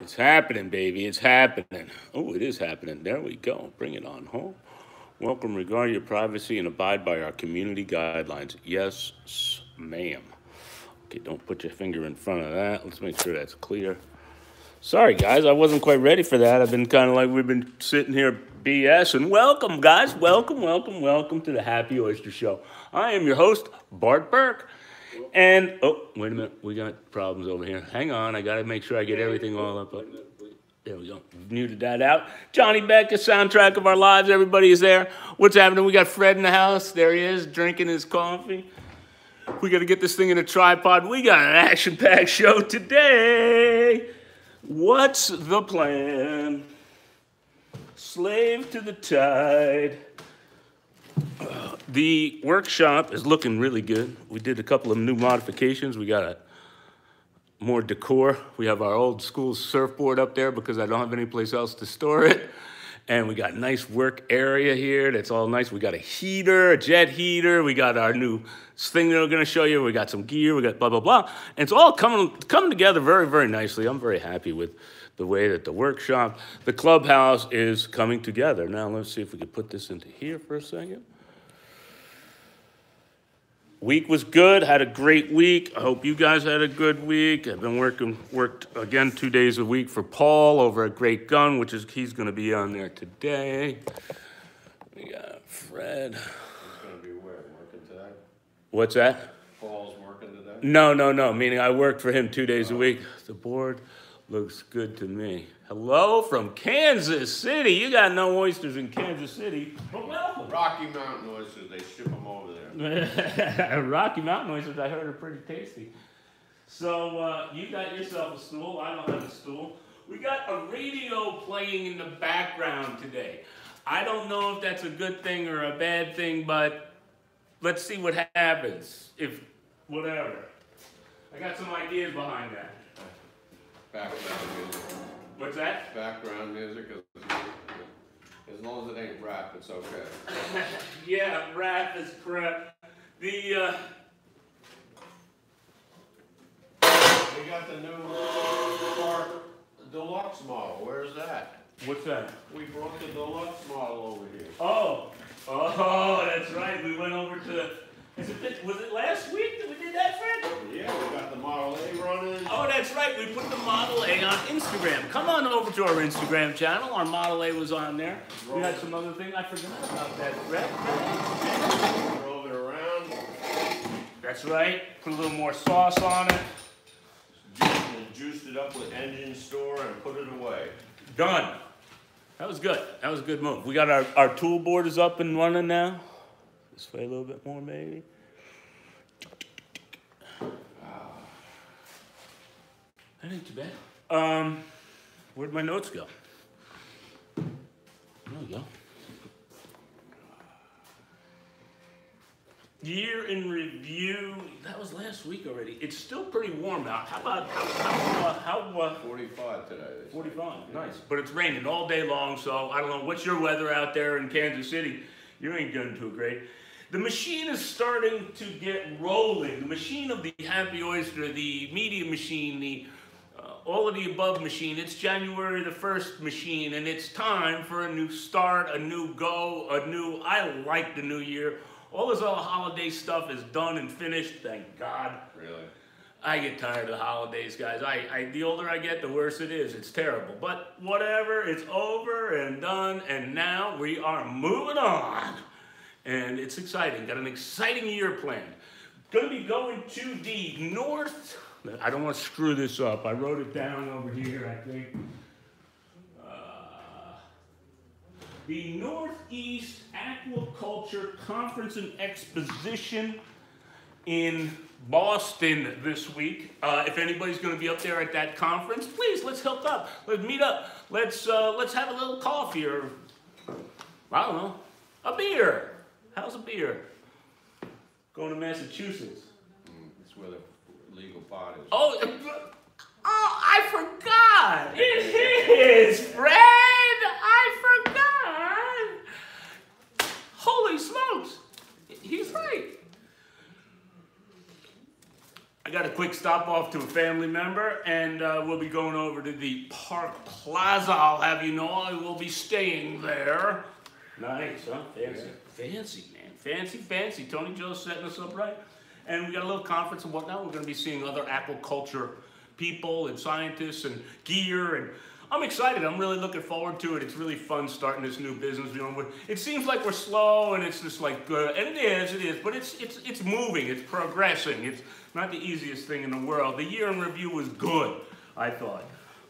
It's happening, baby. It's happening. Oh, it is happening. There we go. Bring it on home. Welcome. Regard your privacy and abide by our community guidelines. Yes, ma'am. Okay, don't put your finger in front of that. Let's make sure that's clear. Sorry, guys. I wasn't quite ready for that. I've been kind of like we've been sitting here BS. And welcome, guys. Welcome to the Happy Oyster Show. I am your host, Bart Burke. And, oh, wait a minute. We got problems over here. Hang on. I got to make sure I get everything all up. There we go. Muted that out. Johnny Beck, the soundtrack of our lives. Everybody is there. What's happening? We got Fred in the house. There he is, drinking his coffee. We got to get this thing in a tripod. We got an action-packed show today. What's the plan? Slave to the tide. The workshop is looking really good. We did a couple of new modifications. We got more decor. We have our old school surfboard up there because I don't have any place else to store it. And we got a nice work area here that's all nice. We got a heater, a jet heater. We got our new thing that we're going to show you. We got some gear. We got blah, blah, blah. And it's all coming together very, very nicely. I'm very happy with the way that the workshop, the clubhouse is coming together. Now let's see if we can put this into here for a second. Week was good, had a great week. I hope you guys had a good week. I've been worked again 2 days a week for Paul over at Great Gun, which is, he's gonna be on there today. We got Fred. He's gonna be where, working today? What's that? Paul's working today? No, meaning I worked for him 2 days a week. The board looks good to me. Hello from Kansas City. You got no oysters in Kansas City, but welcome. Rocky Mountain oysters, they ship them over there. Rocky Mountain oysters, I heard, are pretty tasty. So you got yourself a stool. I don't have a stool. We got a radio playing in the background today. I don't know if that's a good thing or a bad thing, but let's see what happens. If whatever. I got some ideas behind that. Background music. What's that? Background music, as long as it ain't rap, it's okay. Yeah, rap is crap. We got the new Park Deluxe model. Where's that? What's that? We brought the Deluxe model over here. Oh, that's right. We went over to. Was it last week that we did that, Fred? Yeah, we got the Model A running. Oh, that's right. We put the Model A on Instagram. Come on over to our Instagram channel. Our Model A was on there. We had some other thing. I forgot about that, Fred. Drove it around. That's right. Put a little more sauce on it. Juiced it up with engine store and put it away. Done. That was good. That was a good move. We got our tool board is up and running now. This way a little bit more, maybe. That ain't too bad. Where'd my notes go? There we go. Year in review. That was last week already. It's still pretty warm out. How about how 45 today. 45. Nice. But it's raining all day long, so I don't know. What's your weather out there in Kansas City? You ain't doing too great. The machine is starting to get rolling. The machine of the Happy Oyster, the media machine, the all of the above machine. It's January the 1st machine, and it's time for a new start, a new go, I like the new year. All this other holiday stuff is done and finished, thank God. Really? I get tired of the holidays, guys. The older I get, the worse it is. It's terrible. But whatever, it's over and done, and now we are moving on. And it's exciting. Got an exciting year planned. Going to be going to the north. I don't want to screw this up. I wrote it down over here, I think. The Northeast Aquaculture Conference and Exposition in Boston this week. If anybody's going to be up there at that conference, please, let's hook up. Let's meet up. Let's have a little coffee or, I don't know, a beer. How's a beer? Going to Massachusetts. It's where the legal pot is. Oh, I forgot. It is, Fred. I forgot. Holy smokes. He's right. I got a quick stop off to a family member, and we'll be going over to the Park Plaza. I'll have you know I will be staying there. Nice, huh? Fancy. Yeah. Fancy, man. Fancy, fancy. Tony Joe's setting us up right. And we got a little conference and whatnot. We're going to be seeing other aquaculture people and scientists and gear, and I'm excited. I'm really looking forward to it. It's really fun starting this new business. You know, it seems like we're slow, and it's just like good, and it is, but it's moving, it's progressing. It's not the easiest thing in the world. The year in review was good, I thought.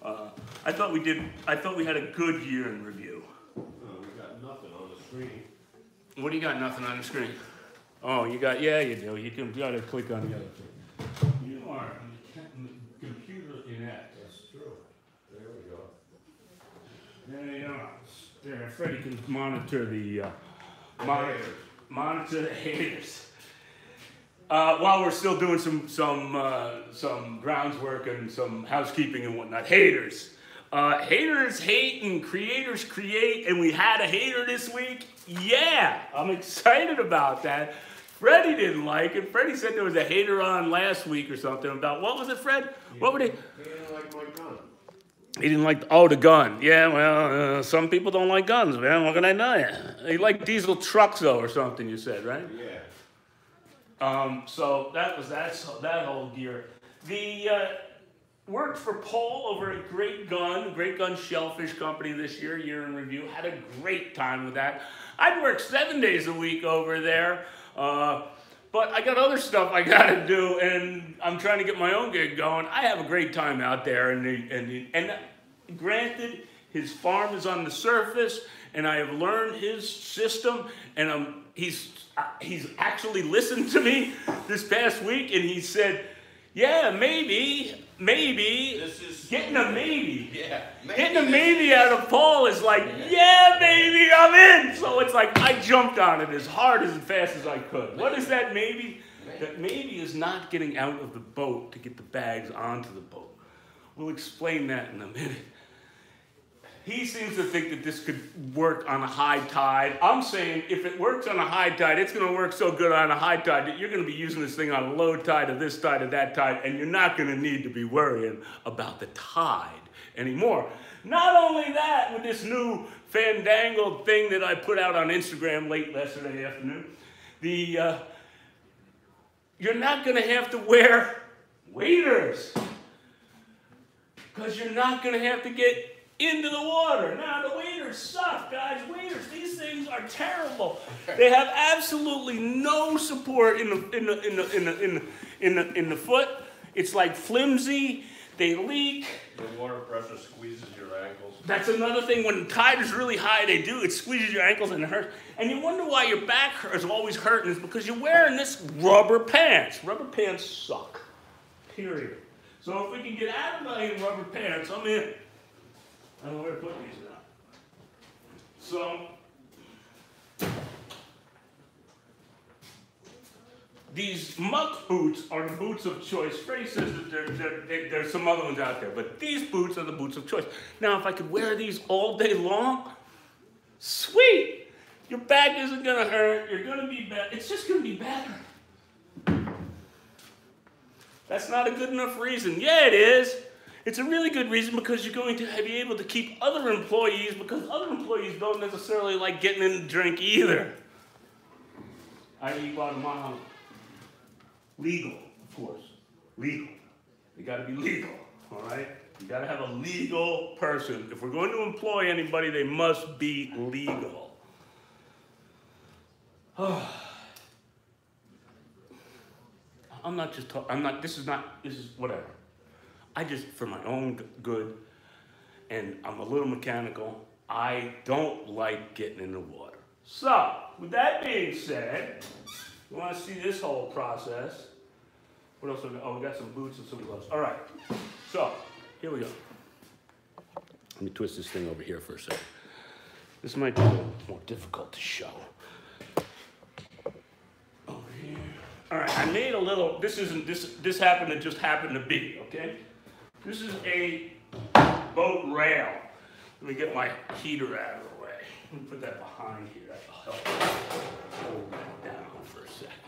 I thought we had a good year in review. Oh, we got nothing on the screen. What do you got? Nothing on the screen. Oh, you got? Yeah, you do. You gotta click on the other thing. You are computer inept. There you are. There, Freddie can monitor the monitor the haters. While we're still doing some grounds work and some housekeeping and whatnot. Haters. Haters hate and creators create, and we had a hater this week. Yeah, I'm excited about that. Freddie didn't like it. Freddie said there was a hater on last week or something about, what was it, Fred? What were they? He didn't like my gun. He didn't like, the gun. Yeah, well, some people don't like guns, man. What can I tell you? He liked diesel trucks, though, or something, you said, right? Yeah. So that was that whole gear. The worked for Paul over at Great Gun Shellfish Company this year in review. Had a great time with that. I'd work 7 days a week over there. But I got other stuff I got to do, and I'm trying to get my own gig going. I have a great time out there, and granted, his farm is on the surface, and I have learned his system, and he's actually listened to me this past week, and he said, yeah, maybe. This is getting a maybe. Yeah. Getting a maybe out of Paul is like, yeah, baby, I'm in. So it's like I jumped on it as hard as fast as I could. What is that maybe? That maybe is not getting out of the boat to get the bags onto the boat. We'll explain that in a minute. He seems to think that this could work on a high tide. I'm saying if it works on a high tide, it's going to work so good on a high tide that you're going to be using this thing on a low tide or this tide or that tide, and you're not going to need to be worrying about the tide anymore. Not only that, with this new fandangled thing that I put out on Instagram late yesterday afternoon, you're not going to have to wear waders because you're not going to have to get into the water. Now the waders suck, guys. Waders, these things are terrible. They have absolutely no support in the foot. It's like flimsy. They leak. The water pressure squeezes your ankles. That's another thing. When the tide is really high, it squeezes your ankles and it hurts. And you wonder why your back is always hurting. It's because you're wearing this rubber pants. Rubber pants suck. Period. So if we can get out of buying rubber pants, I'm in. I don't know where to put these now. So, these muck boots are the boots of choice. Freddie says that there's some other ones out there, but these boots are the boots of choice. Now, if I could wear these all day long, sweet. Your back isn't going to hurt. You're going to be better. It's just going to be better. That's not a good enough reason. Yeah, it is. It's a really good reason because you're going to be able to keep other employees because other employees don't necessarily like getting in the drink either. I.e. Guatemala. Legal, of course. Legal. You got to be legal, all right? You got to have a legal person. If we're going to employ anybody, they must be legal. This is whatever. I just, for my own good, and I'm a little mechanical, I don't like getting in the water. So, with that being said, you want to see this whole process. What else? Oh, we got some boots and some gloves. All right, so, here we go. Let me twist this thing over here for a second. This might be a little more difficult to show. Over here. All right, I made a little, this happened to just happen to be, okay? This is a boat rail. Let me get my heater out of the way. Let me put that behind here. That'll help hold that down for a second.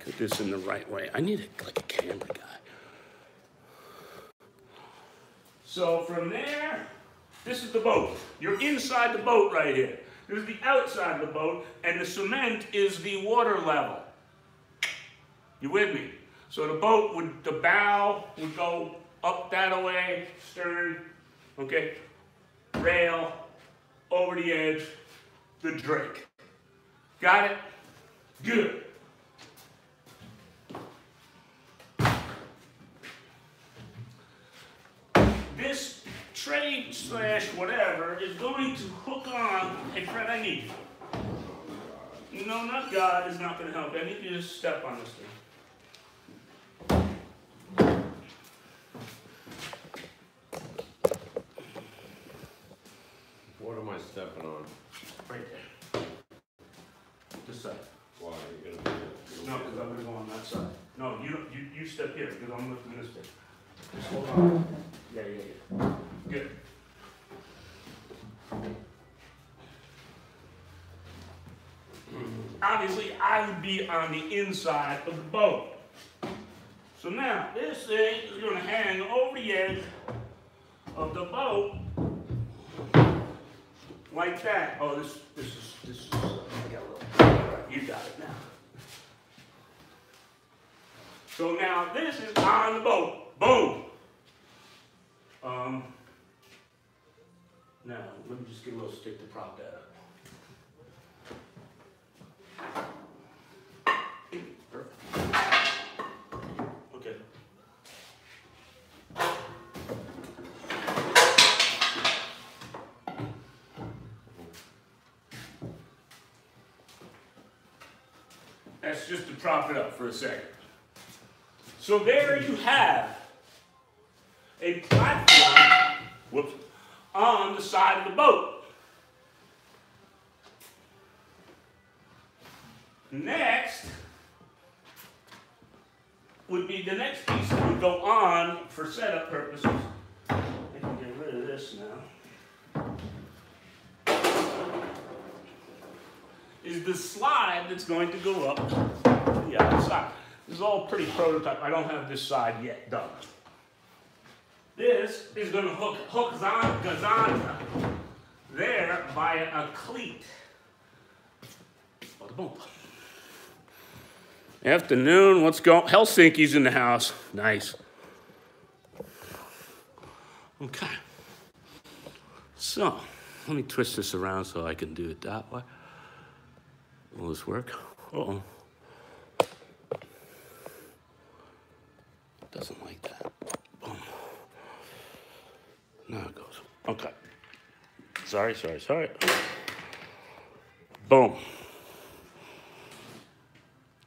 Put this in the right way. I need like a camera guy. So from there, this is the boat. You're inside the boat right here. This is the outside of the boat, and the cement is the water level. You with me? So the boat the bow would go up that way, stern, okay, rail, over the edge, the drink. Got it? Good. This tray / whatever is going to hook on. Hey Fred, I need you. No, not God is not going to help. I need you to just step on this thing. What am I stepping on? Right there. This side. Why? You're gonna be No, because I'm going to go on that side. No, you step here because I'm lifting this thing. Just hold on. Yeah. Good. Obviously, I would be on the inside of the boat. So now, this thing is going to hang over the edge of the boat like that. Oh, this is I got a little. All right, you got it now. So now this is on the boat. Boom. Now let me just get a little stick to prop that up. Perfect. Okay. That's just to prop it up for a second. So there you have a platform, on the side of the boat. Next would be the next piece that would go on for setup purposes. I can get rid of this now. Is the slide that's going to go up the outside. This is all pretty prototype. I don't have this side yet done. This is going to hook Gazanta there via a cleat. Boom. Afternoon, what's going? Helsinki's in the house. Nice. Okay. So, let me twist this around so I can do it that way. Will this work? Uh-oh. Doesn't like that. Boom. Now it goes. Okay. Sorry. Boom.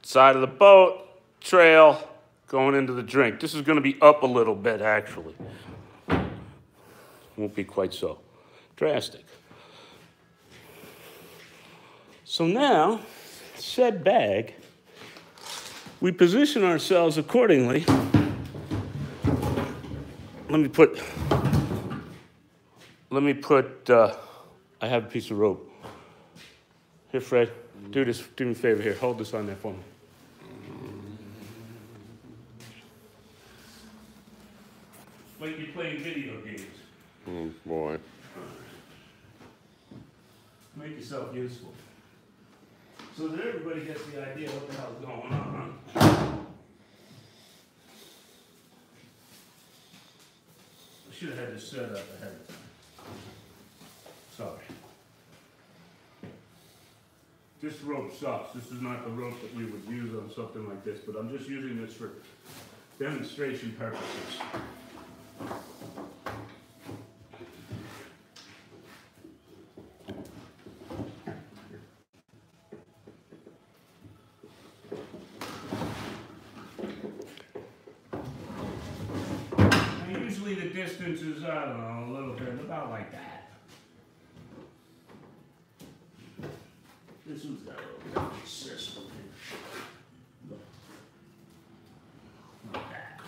Side of the boat, trail, going into the drink. This is going to be up a little bit, actually. Won't be quite so drastic. So now, said bag, we position ourselves accordingly. Let me put, I have a piece of rope. Here, Fred, do me a favor here. Hold this on there for me. Like you're playing video games. Oh, boy. Make yourself useful. So that everybody gets the idea what the hell's going on. I should have had this set up ahead of time. Sorry. This rope sucks. This is not the rope that we would use on something like this, but I'm just using this for demonstration purposes. Usually the distance is, I don't know, a little bit, about like that. This one's got a little system here. Like that.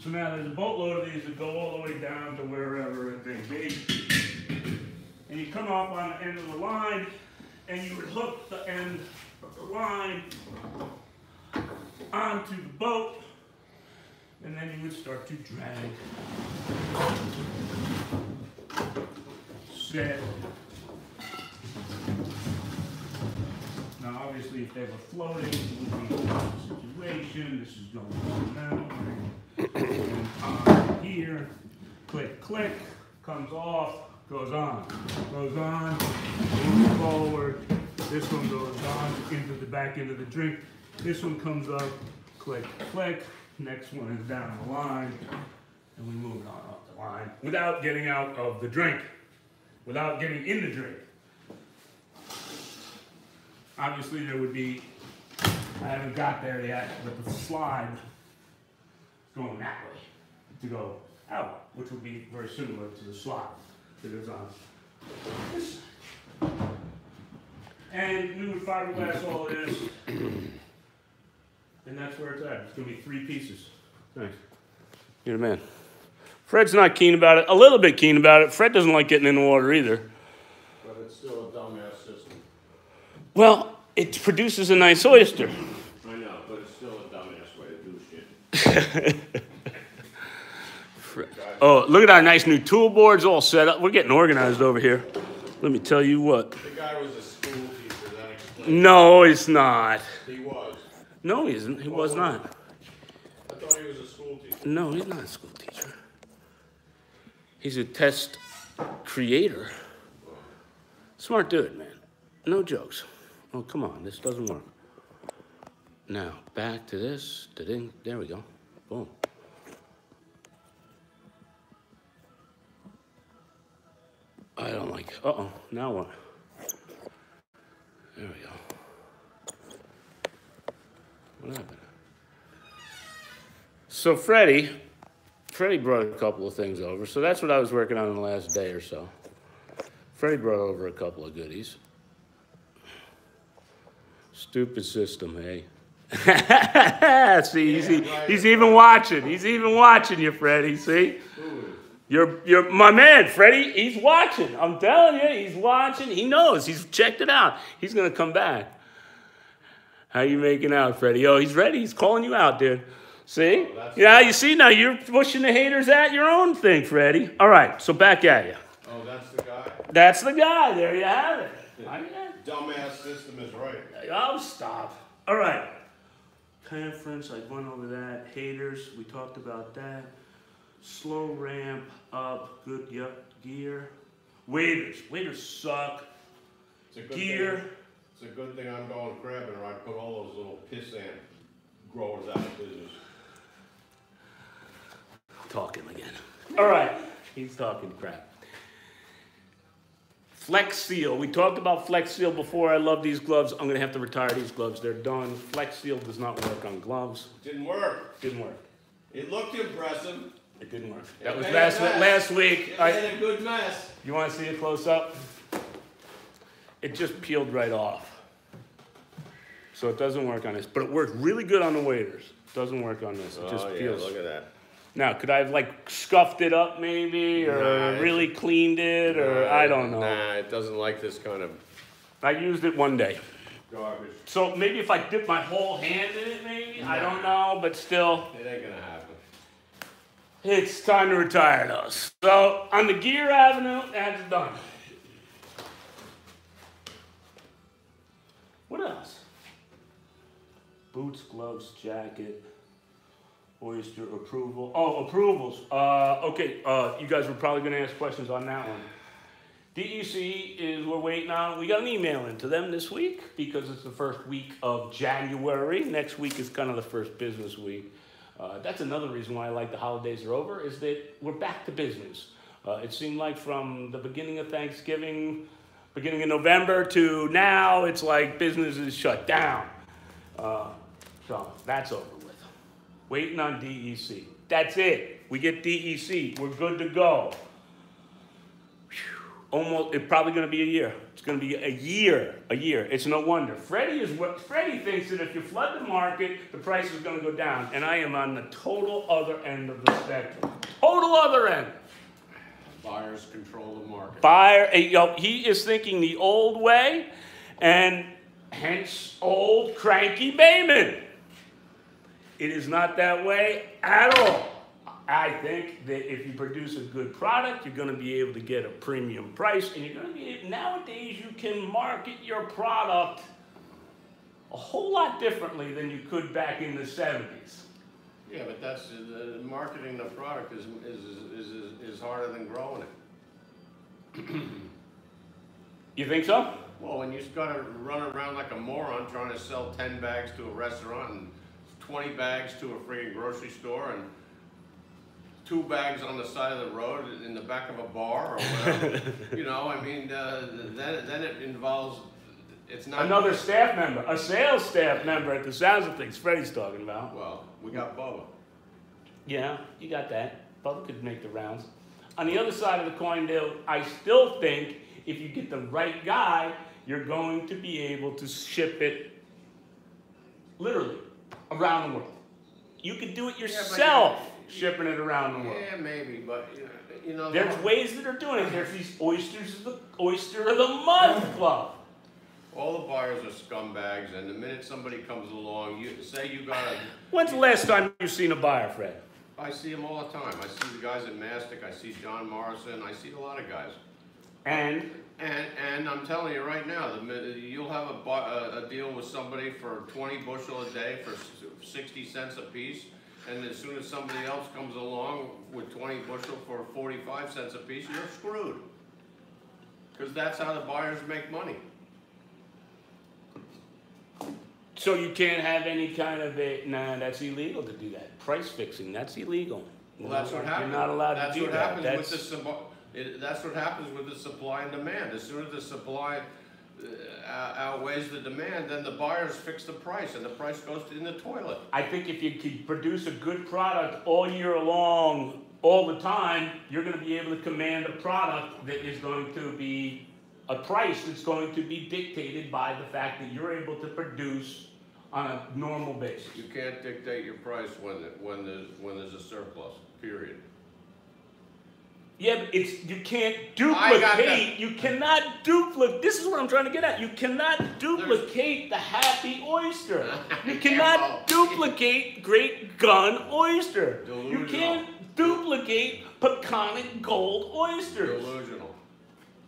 So now there's a boatload of these that go all the way down to wherever it may be. And you come up on the end of the line, and you would hook the end of the line onto the boat, and then you would start to drag, set. Now, obviously, if they were floating, it would be a different situation. This is going on now. And on here, click, click, comes off, goes on, moves forward. This one goes on into the back end of the drink. This one comes up, click, click. Next one is down the line, and we move it on up the line without getting out of the drink, without getting in the drink. Obviously, there would be, I haven't got there yet, but the slide is going that way to go out, which would be very similar to the slide that is on this side. And we would fiberglass all of this, and that's where it's at. It's going to be 3 pieces. Thanks. You're the man. Fred's not keen about it, a little bit keen about it. Fred doesn't like getting in the water either. But it's still a dumbass system. Well, it produces a nice oyster. I know, but it's still a dumbass way to do shit. Oh, look at our nice new tool boards all set up. We're getting organized over here. Let me tell you what. The guy was a school teacher, that explains. No, he's not. He was. No, he isn't. He was not. I thought he was a school teacher. No, he's not a school teacher. He's a test creator. Smart dude, man. No jokes. Oh, come on. This doesn't work. Now, back to this. Da-ding. There we go. Boom. I don't like it. Uh-oh. Now what? There we go. What happened? So Freddie brought a couple of things over. So that's what I was working on in the last day or so. Freddie brought over a couple of goodies. Stupid system, hey? See, he's even watching. He's even watching you, Freddie, see? You're my man, Freddie. He's watching. I'm telling you, he's watching. He knows. He's checked it out. He's going to come back. How you making out, Freddie? Oh, he's ready. He's calling you out, dude. See? Yeah, you see now you're pushing the haters at your own thing, Freddie. All right, so back at you. Oh, that's the guy? That's the guy. There you have it. Dumbass system is right. Oh, stop. All right. Conference, I went over that. Haters, we talked about that. Slow ramp up, good gear. Waiters suck. It's a good Gear. Thing. It's a good thing I'm going crabbing, or I'd put all those little piss ant growers out of business. Talking again. All right, he's talking crap. Flex Seal. We talked about Flex Seal before. I love these gloves. I'm going to have to retire these gloves. They're done. Flex Seal does not work on gloves. Didn't work. Didn't work. It looked impressive. It didn't work. That was last week. It made a good mess. You want to see it close up? It just peeled right off. So it doesn't work on this. But it worked really good on the waiters. It doesn't work on this. It just peels. Look at that. Now, could I have like scuffed it up maybe, or really cleaned it, or I don't know. Nah, it doesn't like this kind of I used it one day. garbage. So maybe if I dip my whole hand in it, maybe? I don't know, but still. It ain't gonna happen. It's time to retire those. So on the Gear Avenue, that's done. What else? Boots, gloves, jacket, Oyster approval. Oh, approvals. Okay, you guys were probably going to ask questions on that one. DEC is we're waiting on. We got an email into them this week because it's the first week of January. Next week is kind of the first business week. That's another reason why I like the holidays are over, is that we're back to business. It seemed like from the beginning of Thanksgiving, beginning of November to now, it's like business is shut down. So that's over with. Waiting on DEC. That's it. We get DEC. We're good to go. Almost, it's probably going to be a year. It's going to be a year. It's no wonder. Freddie thinks that if you flood the market, the price is going to go down. And I am on the total other end of the spectrum. Total other end. Buyers control the market. He is thinking the old way, and hence old cranky Bayman. It is not that way at all. I think that if you produce a good product, you're going to be able to get a premium price, and you're going to be, nowadays you can market your product a whole lot differently than you could back in the 70s. Yeah, but that's marketing the product is harder than growing it. You think so? Well, when you just gotta run around like a moron trying to sell 10 bags to a restaurant and 20 bags to a friggin' grocery store and 2 bags on the side of the road in the back of a bar or whatever, you know, I mean, then it involves, it's not... Another staff member, a sales staff member at the sounds of things Freddie's talking about. Well, we got Bubba. Yeah, you got that. Bubba could make the rounds. On the other side of the coin, though, I still think if you get the right guy, you're going to be able to ship it literally around the world. You could do it yourself, shipping it around the world. Yeah, maybe, but you know, there's ways that are doing it. There's these Oysters of the Oyster of the Month Club. All the buyers are scumbags, and the minute somebody comes along, you say you got a... When's the last time you've seen a buyer, Fred? I see them all the time. I see the guys at Mastic, I see John Morrison, I see a lot of guys. And I'm telling you right now, you'll have a deal with somebody for 20 bushel a day for 60 cents a piece, and as soon as somebody else comes along with 20 bushel for 45 cents a piece, you're screwed. Because that's how the buyers make money. So you can't have any kind of a, nah, that's illegal to do that. Price fixing, that's illegal. Well, that's what happens. You're not allowed to do that. That's what happens with the supply and demand. As soon as the supply outweighs the demand, then the buyers fix the price, and the price goes in the toilet. I think if you could produce a good product all year long, all the time, you're going to be able to command a product that is going to be a price that's going to be dictated by the fact that you're able to produce on a normal basis. You can't dictate your price when there's a surplus, period. Yeah, but you can't duplicate, you cannot duplicate, this is what I'm trying to get at, you cannot duplicate the happy oyster. You cannot duplicate Great Gun oyster. Delusional. You can't duplicate Peconic Gold oyster. Delusional.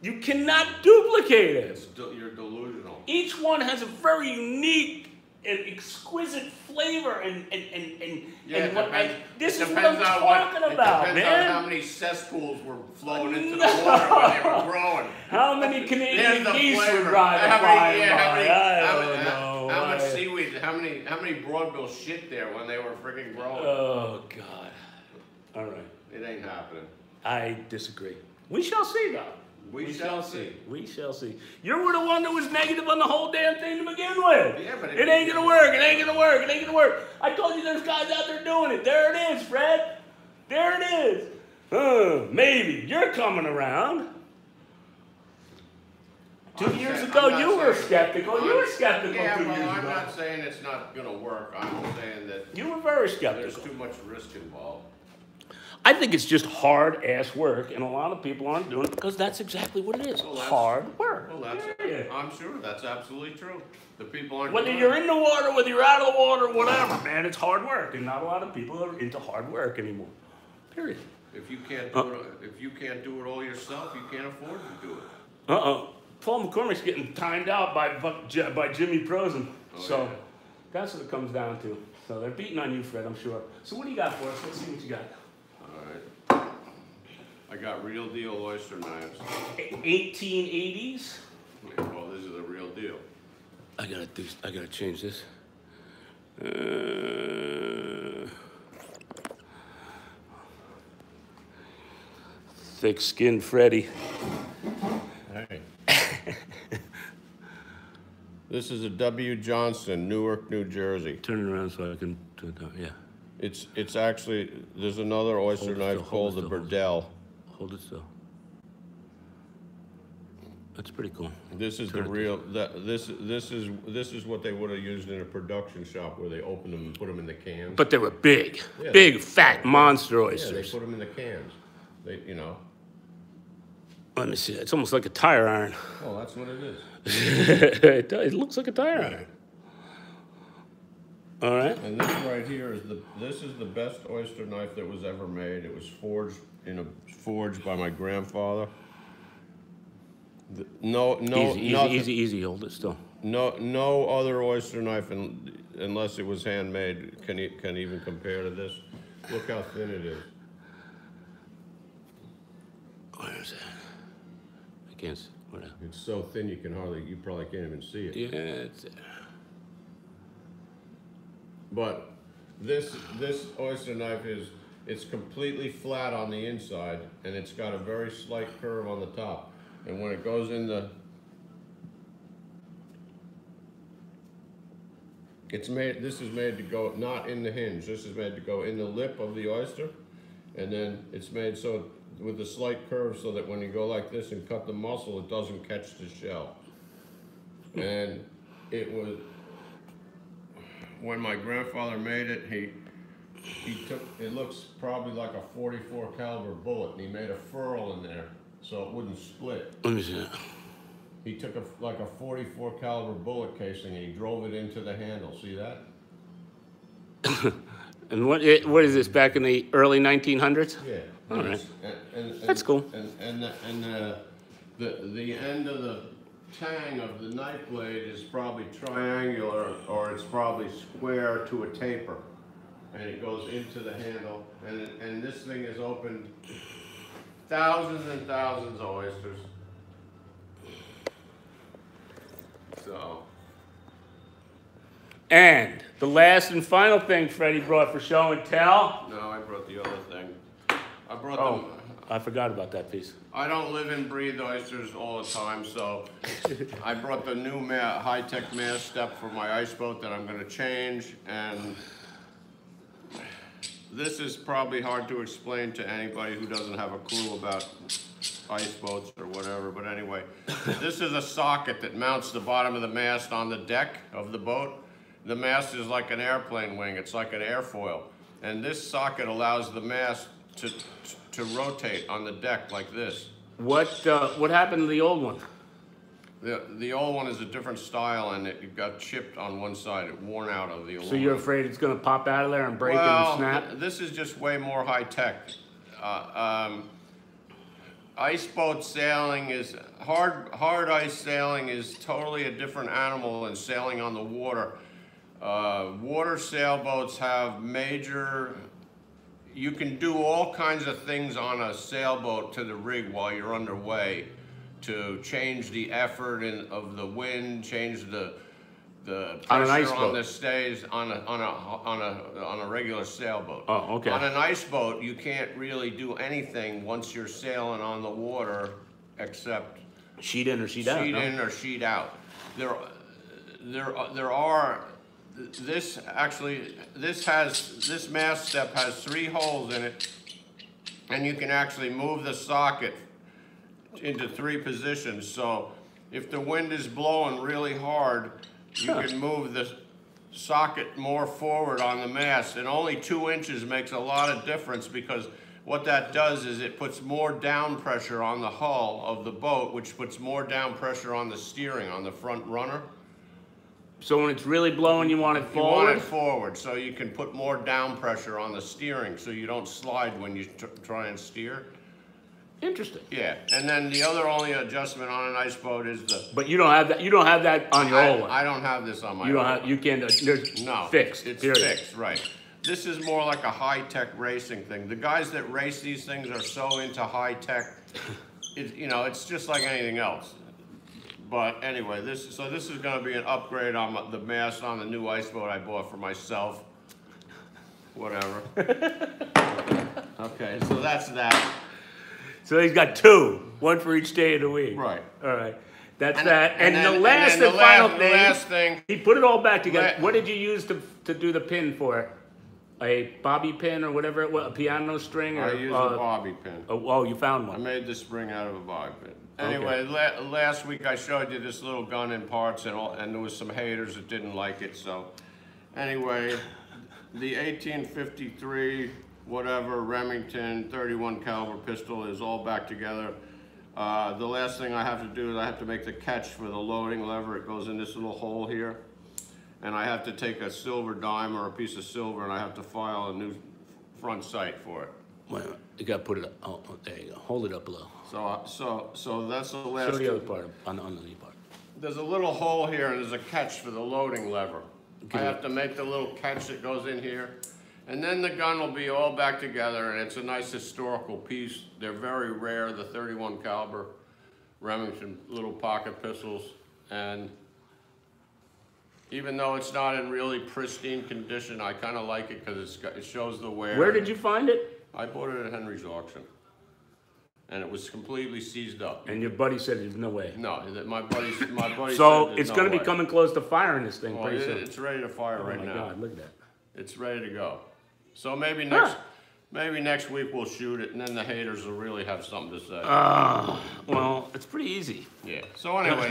You cannot duplicate it. You're delusional. Each one has a very unique and exquisite flavor this is what I'm talking about, man. It depends on how many cesspools were flowing into the water when they were growing. How many Canadian geese were driving by? How much seaweed, how many broadbills shit there when they were friggin' growing? Oh, God. All right. It ain't happening. I disagree. We shall see, though. We shall see. We shall see. You were the one that was negative on the whole damn thing to begin with. Yeah, but it ain't gonna work. It ain't gonna work. It ain't gonna work. I told you there's guys out there doing it. There it is, Fred. There it is. Maybe you're coming around. 2 years ago, you were skeptical. You were skeptical 2 years ago. I'm not saying it's not gonna work. I'm saying that you were very skeptical. There's too much risk involved. I think it's just hard-ass work, and a lot of people aren't doing it because that's exactly what it is. Hard work. Well, I'm sure that's absolutely true. The people aren't. Whether you're in the water, whether you're out of the water, whatever, man, it's hard work, and not a lot of people are into hard work anymore. Period. If you can't do it all yourself, you can't afford to do it. Paul McCormick's getting timed out by Jimmy Prosen. So that's what it comes down to. So they're beating on you, Fred, I'm sure. So what do you got for us? Let's see what you got. I got real deal oyster knives. 1880s? Well, this is the real deal. I gotta change this. Thick-skinned Freddy. Hey. This is a W. Johnson, Newark, New Jersey. Turn it around so I can, yeah. It's actually, there's another oyster knife called the Burdell. Hold it still. That's pretty cool. This is the real. This is what they would have used in a production shop where they open them and put them in the cans. But they were big, big, fat monster oysters. Yeah, they put them in the cans. You know. Let me see. It's almost like a tire iron. Oh, that's what it is. It looks like a tire iron. All right. And this right here is this is the best oyster knife that was ever made. It was forged by my grandfather. Easy. Hold it still. No other oyster knife, unless it was handmade, can even compare to this. Look how thin it is. Where is that? I can't see. It's so thin you probably can't even see it. Yeah, it's. But this oyster knife it's completely flat on the inside, and it's got a very slight curve on the top. And when it goes in this is made to go not in the hinge. This is made to go in the lip of the oyster, and then it's made so with a slight curve so that when you go like this and cut the muscle, it doesn't catch the shell. And it was, when my grandfather made it, he took, it looks probably like a 44 caliber bullet, and he made a furrow in there so it wouldn't split. Let me see that. He took like a 44 caliber bullet casing and he drove it into the handle. See that? And what is this, back in the early 1900s? Yeah. All right. And That's cool. And the end of the tang of the knife blade is probably triangular, or it's probably square to a taper, and it goes into the handle. And this thing has opened thousands and thousands of oysters. So. And the last and final thing Freddie brought for show and tell. No, I brought the other thing. I brought them. I forgot about that piece. I don't live and breathe oysters all the time, so I brought the new high-tech mast step for my ice boat that I'm going to change, and this is probably hard to explain to anybody who doesn't have a clue about ice boats or whatever, but anyway, this is a socket that mounts the bottom of the mast on the deck of the boat. The mast is like an airplane wing, it's like an airfoil, and this socket allows the mast to rotate on the deck like this. What happened to the old one? The old one is a different style, and it got chipped on one side. It worn out of the old. So you're afraid it's going to pop out of there and break and snap? This is just way more high tech. Ice boat sailing is hard ice sailing is totally a different animal than sailing on the water. Water sailboats have major. You can do all kinds of things on a sailboat to the rig while you're underway to change the effort of the wind, change the pressure on the stays on a regular sailboat. Oh, okay. On an ice boat, you can't really do anything once you're sailing on the water except sheet in or sheet out. Sheet in or sheet out. There are. This mast step has 3 holes in it, and you can actually move the socket into 3 positions. So if the wind is blowing really hard, you can move the socket more forward on the mast, and only 2 inches makes a lot of difference, because what that does is it puts more down pressure on the hull of the boat, which puts more down pressure on the steering, on the front runner. So when it's really blowing, you want it forward? You want it forward, so you can put more down pressure on the steering, so you don't slide when you try and steer. Interesting. Yeah, and then the other only adjustment on an ice boat is the. But you don't have that. You don't have that on your old one. I don't have this on my. You don't have. You can't. No. Fixed. It's period. fixed, right? This is more like a high-tech racing thing. The guys that race these things are so into high-tech. It's just like anything else. But anyway, this is going to be an upgrade on the mast on the new ice boat I bought for myself. Whatever. Okay, so that's that. So he's got 2, 1 for each day of the week. Right. All right. That's that. And the last and final thing, he put it all back together. What did you use to do the pin for it? A bobby pin or whatever it was? A piano string? I used a bobby pin. Oh, you found one. I made the spring out of a bobby pin. Anyway, last week I showed you this little gun in parts, and there was some haters that didn't like it. So anyway, the 1853 whatever Remington 31 caliber pistol is all back together. The last thing I have to do is I have to make the catch for the loading lever. It goes in this little hole here. and I have to take a silver dime or a piece of silver, and I have to file a new front sight for it. Well, you got to put it up. Oh, there you go. Hold it up a little. So that's the last. Show the other part on the other part. There's a little hole here, and there's a catch for the loading lever. Okay. I have to make the little catch that goes in here. And then the gun will be all back together, and it's a nice historical piece. They're very rare, the 31 caliber Remington little pocket pistols. And even though it's not in really pristine condition, I kind of like it because it shows the wear. Where did you find it? I bought it at Henry's auction. And it was completely seized up. And your buddy said there's no way. No, my buddy So said it's no going to way. be coming close to firing this thing Well, pretty soon. it's ready to fire right now. Oh my God, look at that. It's ready to go. So maybe next week we'll shoot it, and then the haters will really have something to say. Well, it's pretty easy. Yeah. So anyway,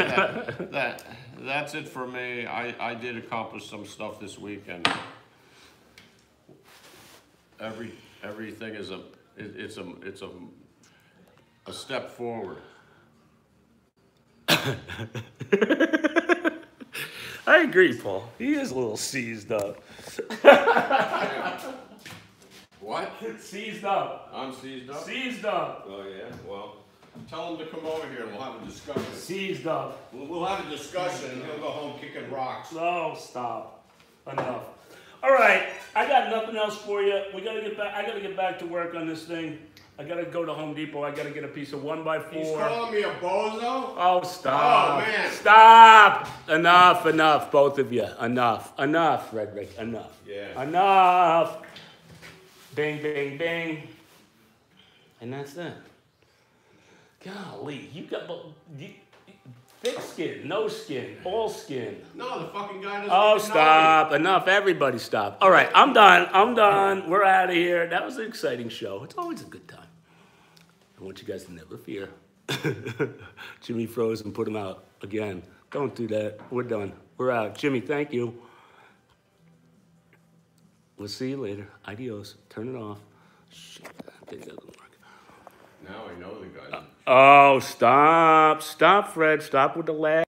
that's it for me. I did accomplish some stuff this week, and everything is a step forward. I agree, Paul. He is a little seized up. What? Seized up. I'm seized up? Seized up. Oh, yeah? Well, tell him to come over here and we'll have a discussion. Seized up. We'll have a discussion and he'll go home kicking rocks. Oh, stop. Enough. All right. I got nothing else for you. We gotta get back. I gotta get back to work on this thing. I gotta go to Home Depot. I gotta get a piece of 1x4. He's calling me a bozo? Oh, stop. Oh, man. Stop. Enough, both of you. Enough, Frederick. Enough. Yeah. Enough. Bing, bing, bing. And that's that. Golly, you got thick skin, no skin, all skin. No, the fucking guy doesn't Oh, even stop. Enough. Everybody stop. All right, I'm done. We're out of here. That was an exciting show. It's always a good time. I want you guys to never fear. Jimmy froze and put him out again. Don't do that. We're done. We're out. Jimmy, thank you. We'll see you later. Adios. Turn it off. Shit, that thing doesn't work. Now I know the guy. Oh, stop. Stop, Fred. Stop with the lag.